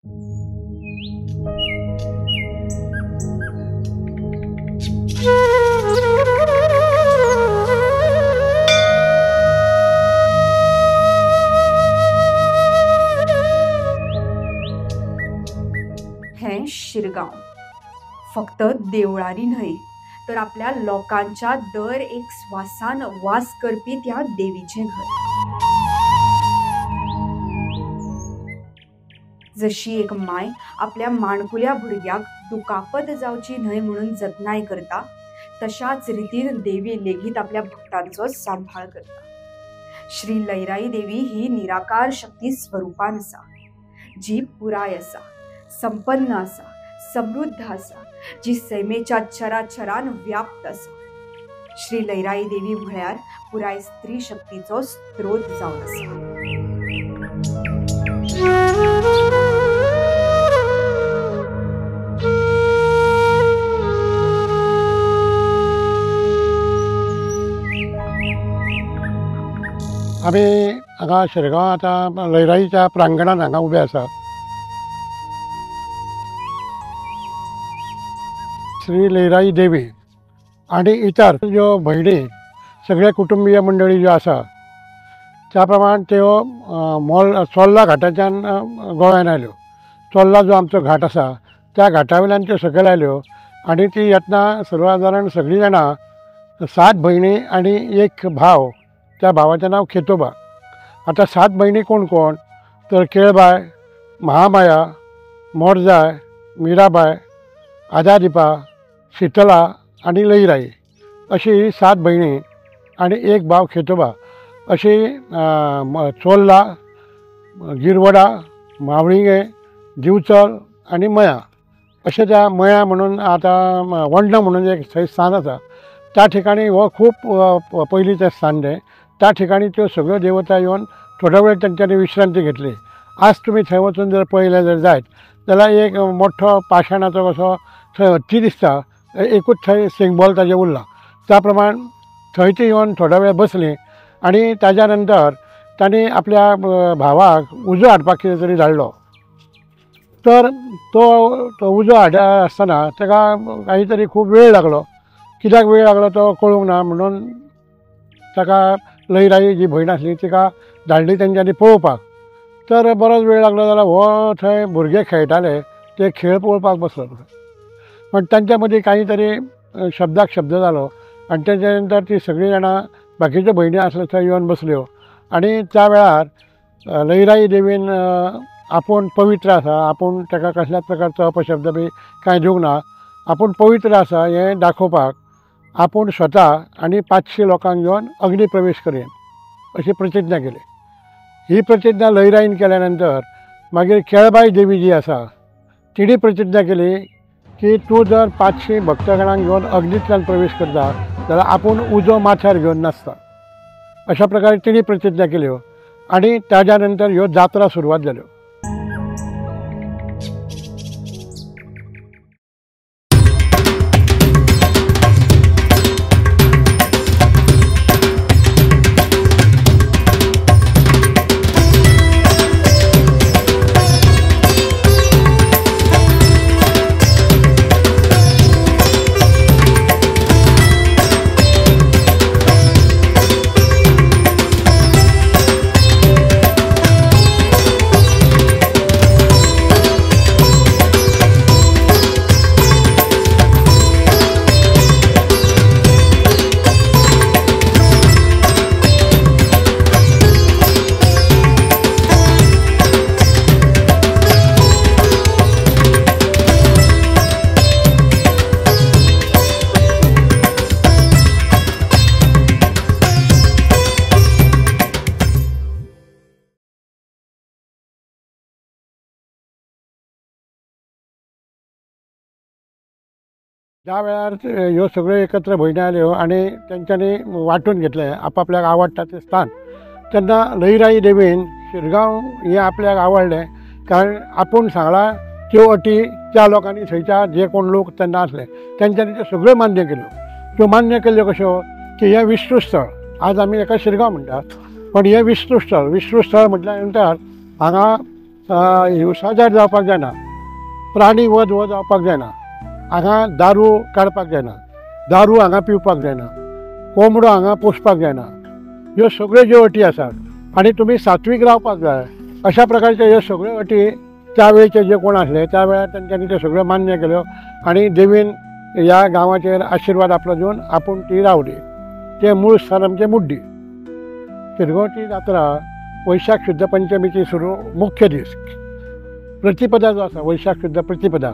हें शिरगांव फक्त देवळांनी न्हय तर आपल्या लोकांच्या दर एक स्वासान वास करपी त्या देवीचें घर। जशी एक माय आपल्या माणकुल्या भुरग्याक दुखापत जावची न्हय म्हणून जतनाय करता, तशाच रितीन देवी लेगीत आपल्या भक्तांचो सांभाळ करता। श्री लयराई देवी ही निराकार शक्ती स्वरूपान आसा, जी पुराय आसा, संपन्न आसा, समृद्ध आसा, जी सैमेच्या चराचरान व्याप्त आसा। श्री लयराई देवी म्हळ्यार पुराय स्त्री शक्तीचो स्त्रोत जावन आसा। आमी हांगा शिरगांव आतां लयराईच्या प्रांगणांत हांगा उबे आसा। श्री लयराई देवी आनी इतर ज्यो भयणी सगळे कुटुंबीय मंडळी ज्यो आसा त्या प्रमाण त्यो चोर्ला घाटाच्यान गोंयांत आयल्यो। चोर्ला जो आमचो घाट आसा त्या घाटा वयल्यान त्यो सकयल आयल्यो आनी ती येतना सर्वसादारण सगळीं जाणां 7 भयणी आनी एक भाव, त्या भावाचें नांव खेतोबा। आतां 7 भयणी कोण कोण तर केळबाय, महामाया, मोरजाय, मिराबाय, आदादिपा, शितला आनी लयराई अशी 7 भयणी आनी एक भाव खेतोबा अशी चोर्ला, गिरवडा, मावळिंगे, दिवचल आनी मया अशें त्या मया म्हणून आतां वंडा म्हणून एक थंय स्थान आसा त्या ठिकाणी हो खूब पयलींचें स्थान तें। त्या ठिकाणी त्यो सगळ्यो देवता येवन थोडो वेळ तेंच्यांनी विश्रांती घेतली। आज तुमी थंय वचून जर पळयलें जर जायत जाल्यार एक मोठो पाशाणाचो कसो थंय हत्ती दिसता, एकूच थंय सिंबॉल ताजें उरलां। त्या प्रमाण थंय ती येवन थोडो वेळ बसली आनी ताज्या नंतर तांणी आपल्या भावाक उजो हाडपाक कितें तरी धाडलो। तर तो उजो हाडटा आसतना ताका काही तरी खूब वेळ लागलो। कित्याक वेळ लागलो तो कळूंक ना म्हणून ताका लयराई जी भयण आसली तिका धाडली तेंच्यांनी पळोवपाक। तर बरोच वेळ लागलो जाल्यार हो थंय भुरगे खेळटाले ते खेळ पळोवपाक बसलो। पण तांच्या मदीं काही तरी शब्दाक शब्द जालो आनी तेच्या नंतर ती सगळीं जाणां बाकीच्यो भयणी आसल्यो थंय येवन बसल्यो आनी त्या वेळार लयराई देवीन आपूण पवित्र आसा, आपूण ताका कसल्याच प्रकारचो अपशब्द बी कांय दिवंक ना, आपूण पवित्र आसा हें दाखोवपाक आपूण स्वता आनी 500 लोकांक घेवन अग्नी प्रवेश करेन अशी प्रतिज्ञा केली। ही प्रतिज्ञा लयराईन केल्या नंतर मागीर केळबाई देवी जी आसा तिणी प्रतिज्ञा केली की तूं जर 500 भक्तगणांक घेवन अग्नींतल्यान प्रवेश करता जाल्यार आपूण उजो माथ्यार घेवन नाचता। अशा प्रकारे तिणी प्रतिज्ञा केल्यो आनी ताज्या नंतर ह्यो जात्रा सुरवात जाल्यो। ज्या वेळार ह्यो सगळ्यो एकत्र भयणी आयल्यो आनी तेंच्यांनी वांटून घेतलें आपापल्याक आवडटा तें स्थान, तेन्ना लयराई देवीन शिरगांव हें आपल्याक आवडलें कारण आपूण सांगलां त्यो अटी त्या लोकांनी थंयच्या जे कोण लोक तेन्ना आसले तेंच्यांनी त्यो सगळ्यो मान्य केल्यो। त्यो मान्य केल्यो कश्यो की हें विष्णुस्थळ, आज आमी हेका शिरगांव म्हणटात, पण हें विष्णुस्थळ म्हटल्या नंतर हांगा हिंसाचार जावपाक जायना, प्राणी वध हो जावपाक जायना, हांगा दारू काडपाक जायना, दारू हांगा पिवपाक जायना, कोंबडो हांगा पोसपाक जायना, ह्यो सगळ्यो ज्यो अटी आसात आनी तुमी सात्वीक रावपाक जाय अशा प्रकारच्यो ह्यो सगळ्यो अटी त्या वेळचे जे कोण आसले त्या वेळार तेंच्यांनी त्यो सगळ्यो मान्य केल्यो आनी देवीन ह्या गांवाचेर आशिर्वाद आपलो दिवन आपूण ती रावली. ते मूळ स्थान आमचें मुड्डी. शिरगांवची जात्रा वैशाख शुद्ध पंचमीची सुरू मुख्य दीस प्रतिपदा जो आसा, वैशाख शुद्ध प्रतिपदा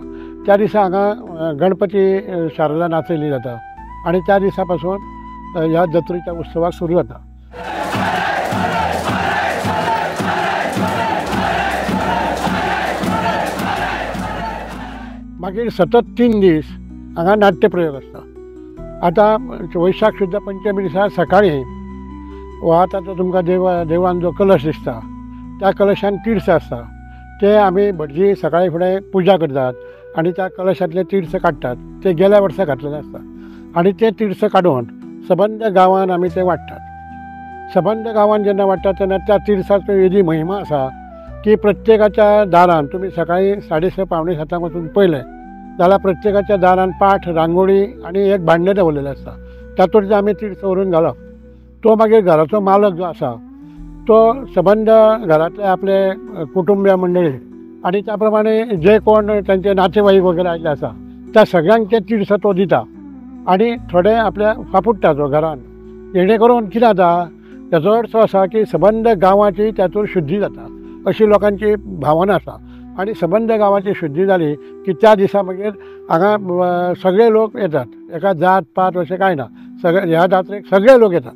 त्या दिसा हांगा गणपती शारदा नाचयली जाता आनी त्या दिसा पासून ह्या जत्रेच्या उत्सवाक सुरू जाता. मागीर सतत 3 दीस हांगा नाट्य प्रयोग आसता. आतां वैशाख शुद्ध पंचमी दिसा सकाळीं हो आतां तो तुमकां देवळान जो कलश दिसता त्या कलशान तिर्स आसता, ते आमी भटजी सकाळी फुडें पुजा करतात आनी त्या कलशांतले तिर्स काडटात. ते गेल्या वर्सा घातलेले आसता आनी ते तिर्स काडून सबंद गांवांत आमी ते वाडटात. सबंद गांवांत जेन्ना वाडटात तेन्ना त्या तिर्साचो हेजी महिमा आसा की प्रत्येकाच्या दारान तुमी सकाळी 6:30 पावणे 7 वचून पळयलें जाल्यार प्रत्येकाच्या दारान पाठ, रांगोळी आनी एक भांडें दवरलेलें आसता. तातूंत आमी तिर्स व्हरून घालप. तो मागीर घराचो मालक जो आसा तो सबंद घरांतले आपले कुटुंबीय मंडळी आनी त्या प्रमाणे जे कोण तांचे नातेवाईक वगैरे आयिल्ले आसा त्या सगळ्यांक ते तिर्स तो दिता आनी थोडे आपल्या फापुट्टा तो घरान. जेणे करून कितें जाता ताचो अर्थ आसा की सबंद गांवाची तातूंत शुद्धी जाता अशी लोकांची भावना आसा. आनी सबंद गांवाची शुद्धी जाली की त्या दिसा मागीर हांगा सगळे लोक येतात. एका जात पात अशें कांय ना, सगळे ह्या जात्रेक सगळे लोक येतात.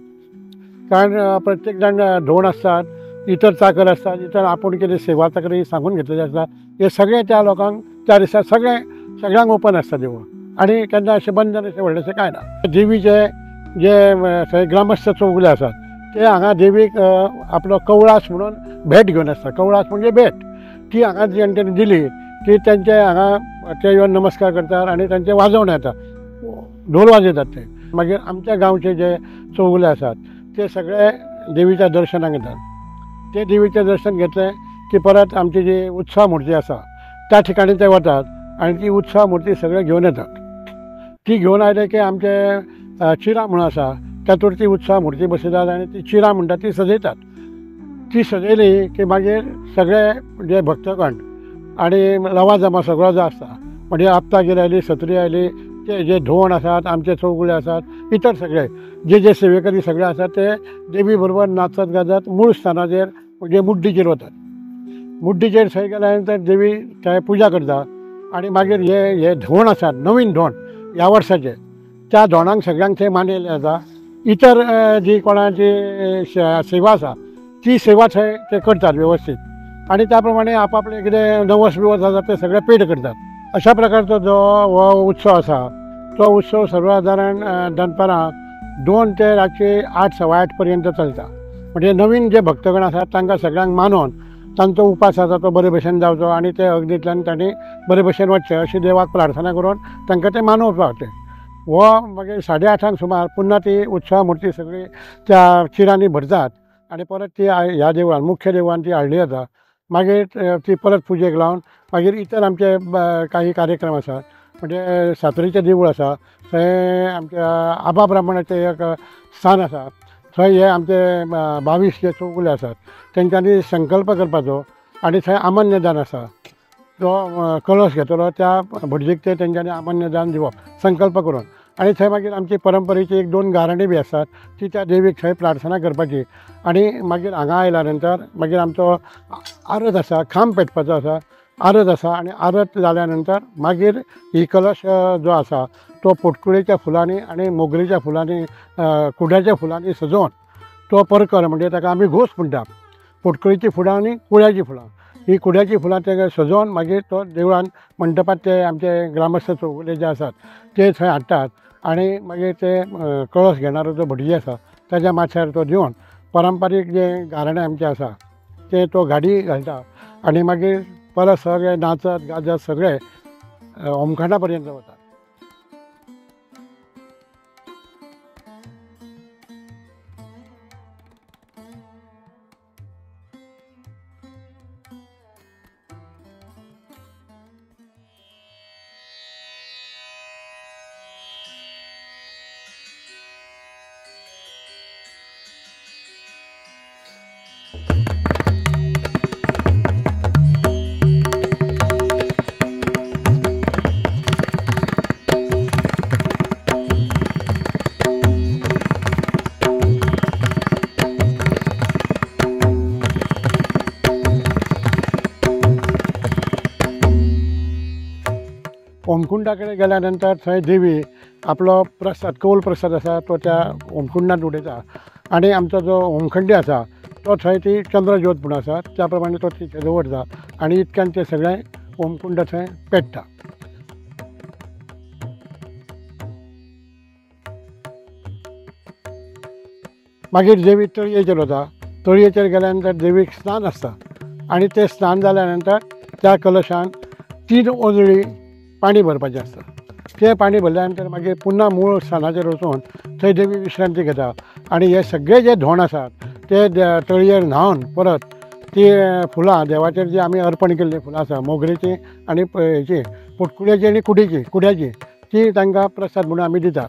कारण प्रत्येक जाण धोंड आसतात, इतर चाकर आसतात, इतर आपूण कितें सेवा चाकरी सांगून घेतलेले आसतात, हे सगळे त्या लोकांक त्या दिसा सगळ्यांक ओपन आसता देवूळ. आनी केन्ना अशें बंधन अशें व्हडलेशें कांय ना. देवीचे जे थंय ग्रामस्थ चौगुले आसात ते हांगा देवीक आपलो कवळास म्हणून भेट घेवन आसता. कवळास म्हणजे भेट ती हांगा जेन्ना दिली की तेंचे हांगा ते येवन नमस्कार करतात आनी तेंचे वाजोवन येता, ढोल वाजयतात ते. मागीर आमच्या गांवचे जे चौगुले आसात ते सगळे देवीच्या दर्शनाक येतात. ते देवीचें दर्शन घेतलें की परत आमची जी उत्सव मुर्ती आसा त्या ठिकाणी ते वतात आनी ती उत्सव मुर्ती सगळे घेवन येतात. ती घेवन आयले की आमचे चिरा म्हणून आसा तातूंत ती उत्सव मुर्ती बसयतात आनी ती चिरा म्हणटा ती सजयतात. ती सजयली की मागीर सगळे जे भक्तगण आनी लवाजमा सगळो जो आसता म्हणजे आपतागिरी आयली, सत्री आयली, ते जे धोंड आसात, आमचे चौगुले आसात, इतर सगळे जे सेवेकरी सगळे आसात ते देवी बरोबर नाचत गाजत मूळ स्थानाचेर म्हणजे मुड्डीचेर वतात. मुड्डीचेर थंय गेल्या नंतर देवी थंय पुजा करता आनी मागीर हे धोंड आसात, नवीन धोंड ह्या वर्साचे, त्या धोंडांक सगळ्यांक थंय मानयलें जाता. इतर जी कोणाची सेवा आसा ती सेवा थंय ते करतात वेवस्थीत आनी त्या प्रमाणे आपआपले कितें नवस बिवस आसा ते सगळे पेड करतात. अशा प्रकारचो जो हो उत्सव आसा तो उत्सव सर्वसादारण दनपारां 2 ते रातचे 8 सवा 8 पर्यंत चलता. म्हणजे नवीन जे भक्तगण आसात तांकां सगळ्यांक मानून तांचो उपास आसा तो बरे भशेन जावचो आनी ते अग्नींतल्यान तांणी बरे भशेन वचचें अशी देवाक प्रार्थना करून तांकां ते मानोवपाक. हो मागीर 8:30 सुमार पुन्हा ती उत्सव मुर्ती सगळी त्या चिरांनी भरतात आनी परत ती ह्या देवळान मुख्य देवळान ती हाडली जाता. मागीर ती परत पुजेक लावन मागीर इतर आमचे काही कार्यक्रम आसात. म्हणजे सातेरीचें देवूळ आसा थंय आमच्या आबा ब्राह्मणाचें एक स्थान आसा. थंय हे आमचे 22 जे चौगुले आसात तेंच्यांनी संकल्प करपाचो आनी थंय आमन्यदान आसा. तो कळश घेतलो त्या भटजीक ते तेंच्यांनी आमन्यदान दिवप संकल्प करून. आनी थंय मागीर आमची परंपरेची 1-2 गाराणी बी आसात ती त्या देवीक थंय प्रार्थना करपाची. आनी मागीर हांगा आयल्या नंतर मागीर आमचो आरत आसा, खांब पेटपाचो आसा, आरत आसा आनी आरत जाल्या नंतर मागीर ही कलश जो आसा तो पोटकुळेच्या फुलांनी आनी मोगरेच्या फुलांनी कुड्याच्या फुलांनी सजोवन तो परकर म्हणजे ताका आमी घोस म्हणटा. पोटकुळेची फुलां आनी कुळ्याची फुलां, ही कुड्याची फुलां ते सजोवन मागीर तो देवळान मंडपात ते आमचे ग्रामस्थ चौगुले जे आसात ते थंय हाडटात आनी मागीर ते कळस घेणारो जो भटजी आसा ताच्या माथ्यार तो दिवन पारंपारीक जे गाराणे आमचे आसा ते तो गाडी घालता आनी मागीर परत सगळे नाचत गाजत सगळे होमखंडा पर्यंत वतात. होमकुंडाकडे गेल्यानंतर थंय देवी आपलो प्रसाद कौल प्रसाद आसा तो त्या होमकुंडांत उडयता आनी आमचो जो होमखंडी आसा तो थंय ती चंद्रज्योत म्हणून आसा त्या प्रमाणे तो तिथे दवरता आनी इतक्यान ते सगळे होमकुंड थंय पेट्टा. मागीर देवी तळयेचेर वता. तळयेचेर गेल्यानंतर देवीक स्नान आसता आनी तें स्नान जाल्या नंतर त्या कलशान 3 ओंजळी पाणी भरपाचें आसता. तें पाणी भरल्या नंतर मागीर पुन्हा मूळ स्थानाचेर वचून थंय देवी विश्रांती घेता आनी हे सगळे जे धोण आसात ते तळयेर न्हावन परत ती फुलां देवाचेर जी आमी अर्पण केल्लीं फुलां आसा मोगरेची आनी हेची पोटकुड्याची आनी कुड्याची ती तांकां प्रसाद म्हणून आमी दितात.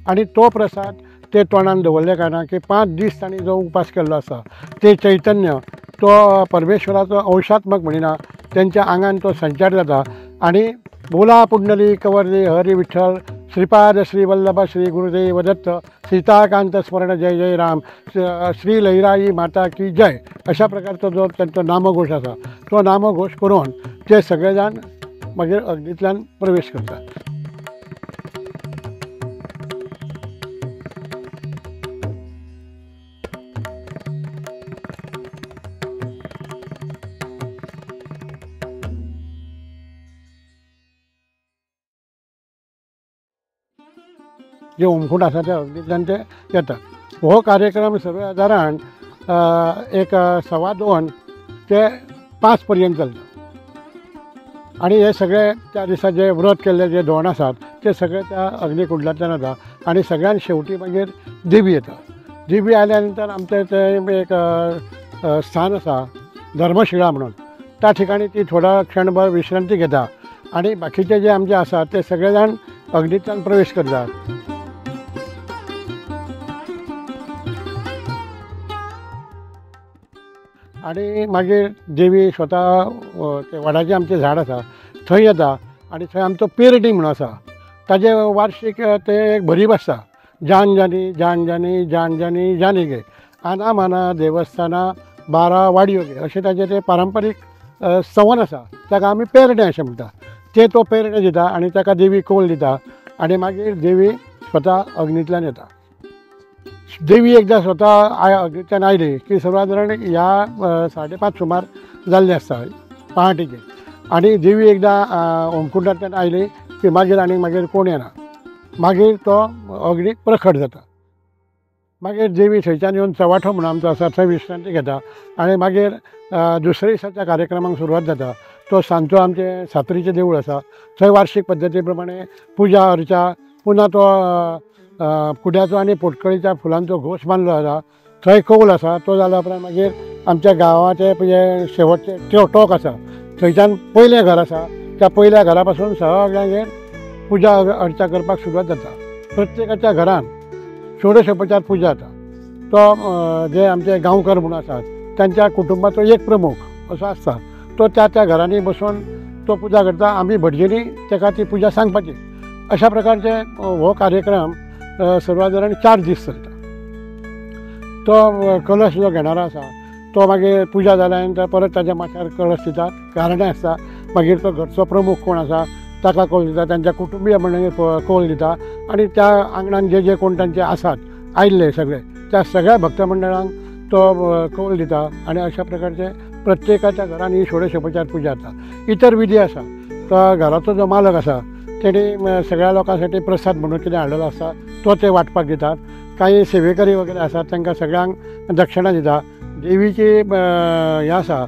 आनी तो प्रसाद ते तोंडान दवरले कारणान की 5 दीस तांणी जो उपास केल्लो आसा ते चैतन्य तो परमेश्वराचो अंशात्मक म्हणिना तेंच्या आंगान तो संचार जाता आनी बोला पुंडली कवर्दी हरी विठ्ठल श्रीपाद श्री वल्लभ श्री गुरुदेव दत्त सीताकांत स्मरण जय जय राम श्री लहिराई माता की जय अशा प्रकारचो जो त्यांचो नामघोष आसा तो नामघोष करून ते सगळे जाण मागीर अग्नींतल्यान प्रवेश करतात. जे होमकुंड आसा ते अग्नींतल्यान ते येतात. हो कार्यक्रम सर्वसाधारण 1:15 ते 5 पर्यंत चलता आनी हे सगळे त्या दिसा जे व्रत केल्ले जे धोण आसात ते सगळे त्या अग्निकुंडांतल्यान येता आनी सगळ्यान शेवटी मागीर देवी येता. देवी आयल्या नंतर आमचें तें एक स्थान आसा धर्मशिळा म्हणून त्या ठिकाणी ती थोडा क्षणभर विश्रांती घेता आनी बाकीचे जे आमचे आसात ते सगळे जाण अग्नींतल्यान प्रवेश करतात. आनी मागीर देवी स्वता ते वडाचें आमचें झाड आसा थंय येता आनी थंय आमचो पेरडी म्हणून आसा ताजे वार्षिक ते एक भरीप आसता. जान जानी जान जानी जान जानी जानी गे आना माना देवस्थाना 12 वाडयो गे अशें ताजें तें पारंपारीक संवन आसा ताका आमी पेरडें अशें म्हणटा. ते तो पेरडें दिता आनी ताका देवी कौल दिता आनी मागीर देवी स्वता अग्नींतल्यान येता. देवी एकदां स्वता अग्नींतल्यान आयली की सर्वसाधारण ह्या 5:30 सुमार जाल्लें आसता पहाटेचें आनी देवी एकदां होमकुंडांतल्यान आयली की मागीर कोण येना. मागीर तो अग्नी प्रखट जाता. मागीर देवी थंयच्यान येवन चवाठो म्हणून आमचो आसा थंय विश्रांती घेता आनी मागीर दुसऱ्या दिसाच्या कार्यक्रमाक सुरवात जाता. तो सांजचो आमचें सात्रीचें देवूळ आसा थंय वार्षिक पद्दती प्रमाणे पुजा अर्चा पुन्हा तो कुड्याचो आनी पोटकळीच्या फुलांचो घोश बांदलो आसा. थंय कौल आसा तो जाल्या उपरांत मागीर आमच्या गांवाचें जे शेवटचें टोक आसा थंयच्यान पयलें घर आसा त्या पयल्या घरा पासून सगळ्यांगेर पुजा अर्चा करपाक सुरवात जाता. प्रत्येकाच्या घरान षोडशोपचार पुजा जाता. तो जे आमचे गांवकर म्हणून आसात त्यांच्या कुटुंबाचो एक प्रमुख असो आसता तो त्या घरांनी बसून तो पुजा करता. आमी भटजींनी ताका ती पुजा सांगपाची. अशा प्रकारचे हो कार्यक्रम सर्वसाधारण 4 दीस चलता. तो कलश जो घेणारो आसा तो मागीर पुजा जाल्या नंतर परत ताच्या माथ्यार कलश दितात. गाराणें आसता. मागीर तो घरचो प्रमुख कोण आसा ताका कौल दिता. तांच्या कुटुंबीय मंडळीक कौल दिता आनी त्या आंगणान जे कोण तांचे आसात आयिल्ले सगळे त्या सगळ्या भक्त मंडळांक तो कौल दिता आनी अशा प्रकारचे प्रत्येकाच्या घरान ही षोडशोपचार पुजा जाता. इतर विधी आसा. तो घराचो जो मालक आसा तेणी सगळ्या लोकां साठी प्रसाद म्हणून कितें हाडलेलो आसता तो ते वाटपाक दितात. काही सेवेकरी वगैरे आसात तांकां सगळ्यांक दक्षिणा दिता. देवीची हें आसा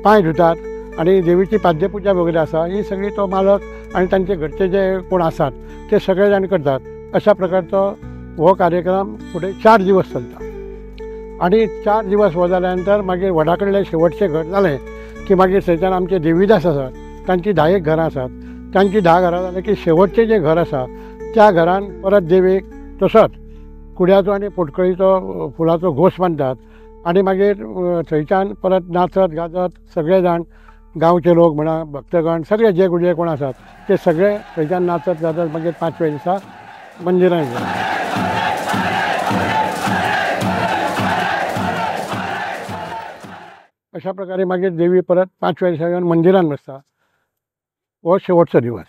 पांय धुतात आनी देवीची पाद्यपुजा वगैरे आसा ही सगळी तो मालक आनी तांचे घरचे जे कोण आसात ते सगळे जाण करतात. अशा प्रकारचो हो कार्यक्रम फुडें 4 दिवस चलता. आनी 4 दिवस हो जाल्या नंतर मागीर वडा कडलें शेवटचें घर जालें की मागीर थंयच्यान आमचे देवीदास आसात तांची 10 घरां आसात. तांची 10 घरां जालें की शेवटचें जें घर आसा त्या घरान परत देवीक तसोच कुड्याचो आनी पोटकळीचो फुलाचो घोश बांदतात आनी मागीर थंयच्यान परत नाचत गाजत सगळे जाण गांवचे लोक म्हणा भक्तगण सगळे जे गुजे कोण आसात ते सगळे थंयच्यान नाचत गाजत मागीर 5व्या दिसा मंदिरांत येतात. अशा प्रकारे मागीर देवी परत 5व्या दिसा येवन मंदिरांत बसता. हो शेवटचो दिवस.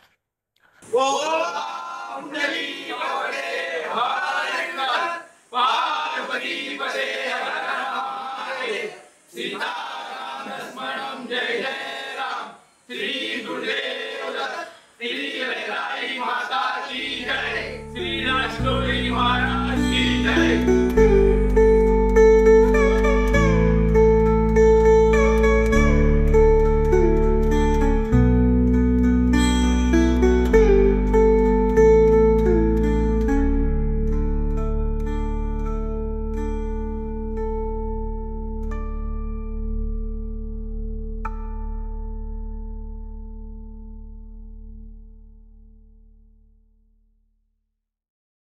सीताराम लक्ष्मणं जय जय